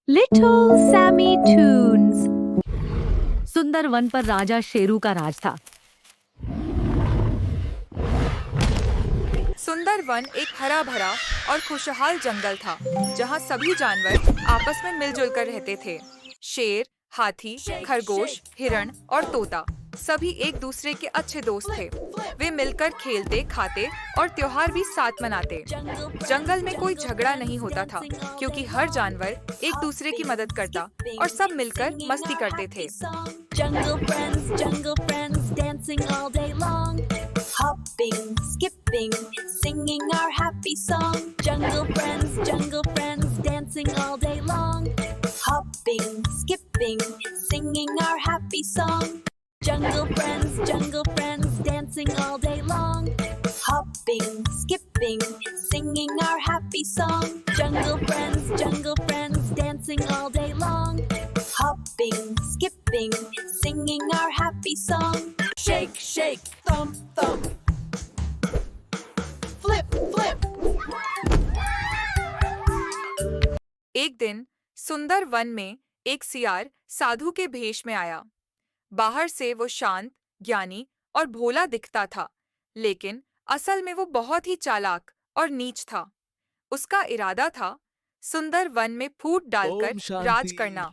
Little Sammy Toons। सुंदर one पर राजा शेरू का राज था। सुंदर वन एक हरा भरा और खुशहाल जंगल था, जहाँ सभी जानवर आपस में मिलजुल कर रहते थे। शेर, हाथी, खरगोश, हिरण और तोता सभी एक दूसरे के अच्छे दोस्त थे। वे मिलकर खेलते, खाते और त्योहार भी साथ मनाते। जंगल में कोई झगड़ा नहीं होता था, क्योंकि हर जानवर एक दूसरे की मदद करता और सब मिलकर मस्ती करते थे। Hopping, skipping, singing our happy song. Jungle friends, dancing all day long. Hopping, skipping, singing our happy song. Jungle friends, dancing all day long. Hopping, skipping, singing our happy song. Jungle friends, dancing all day long. Hopping, skipping, singing our happy song. Shake, shake, thump, thump. Flip, flip. एक दिन सुंदर one में एक सियार साधु के भेष में आया। बाहर से वो शांत, ज्ञानी और भोला दिखता था, लेकिन असल में वो बहुत ही चालाक और नीच था। उसका इरादा था सुंदर वन में फूट डालकर राज करना।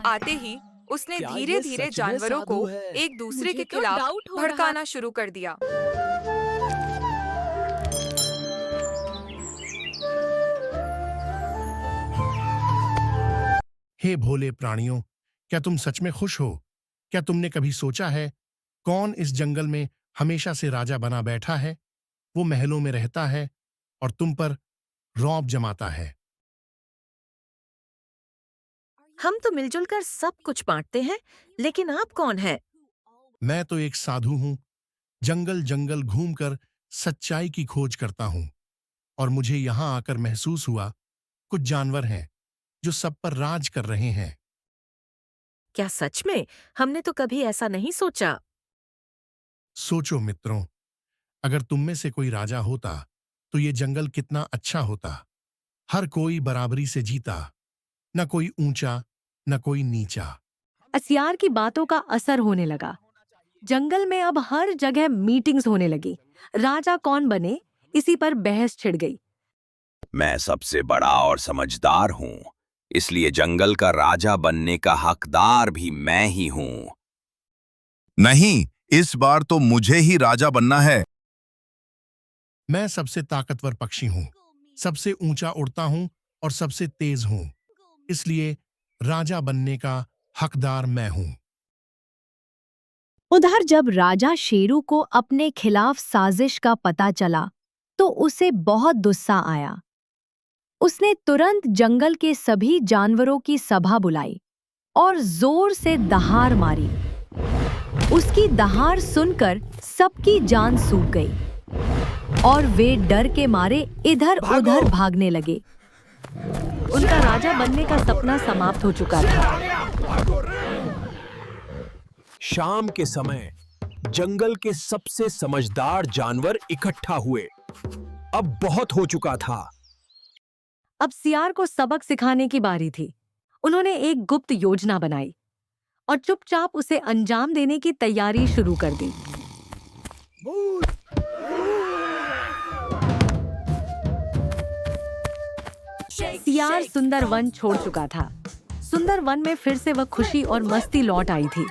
आते ही उसने धीरे धीरे जानवरों को एक दूसरे के खिलाफ भड़काना शुरू कर दिया। हे भोले प्राणियों, क्या तुम सच में खुश हो? क्या तुमने कभी सोचा है कौन इस जंगल में हमेशा से राजा बना बैठा है? वो महलों में रहता है और तुम पर रौब जमाता है। हम तो मिलजुल कर सब कुछ बांटते हैं, लेकिन आप कौन हैं? मैं तो एक साधु हूं, जंगल जंगल घूमकर सच्चाई की खोज करता हूं, और मुझे यहां आकर महसूस हुआ कुछ जानवर हैं जो सब पर राज कर रहे हैं। क्या सच में? हमने तो कभी ऐसा नहीं सोचा। सोचो मित्रों, अगर तुम में से कोई राजा होता तो ये जंगल कितना अच्छा होता। हर कोई बराबरी से जीता, न कोई ऊंचा न कोई नीचा। सियार की बातों का असर होने लगा। जंगल में अब हर जगह मीटिंग्स होने लगी। राजा कौन बने, इसी पर बहस छिड़ गई। मैं सबसे बड़ा और समझदार हूँ, इसलिए जंगल का राजा बनने का हकदार भी मैं ही हूँ। नहीं, इस बार तो मुझे ही राजा बनना है। मैं सबसे ताकतवर पक्षी हूं, सबसे ऊंचा उड़ता हूं और सबसे तेज हूं, इसलिए राजा बनने का हकदार मैं हूं। उधर जब राजा शेरू को अपने खिलाफ साजिश का पता चला तो उसे बहुत गुस्सा आया। उसने तुरंत जंगल के सभी जानवरों की सभा बुलाई और जोर से दहाड़ मारी। उसकी दहाड़ सुनकर सबकी जान सूख गई और वे डर के मारे इधर उधर भागने लगे। उनका राजा बनने का सपना समाप्त हो चुका था। शाम के समय जंगल के सबसे समझदार जानवर इकट्ठा हुए। अब बहुत हो चुका था। अब सियार को सबक सिखाने की बारी थी। उन्होंने एक गुप्त योजना बनाई और चुपचाप उसे अंजाम देने की तैयारी शुरू कर दी। सियार सुंदर वन छोड़ चुका था। सुंदर वन में फिर से वह खुशी और मस्ती लौट आई थी।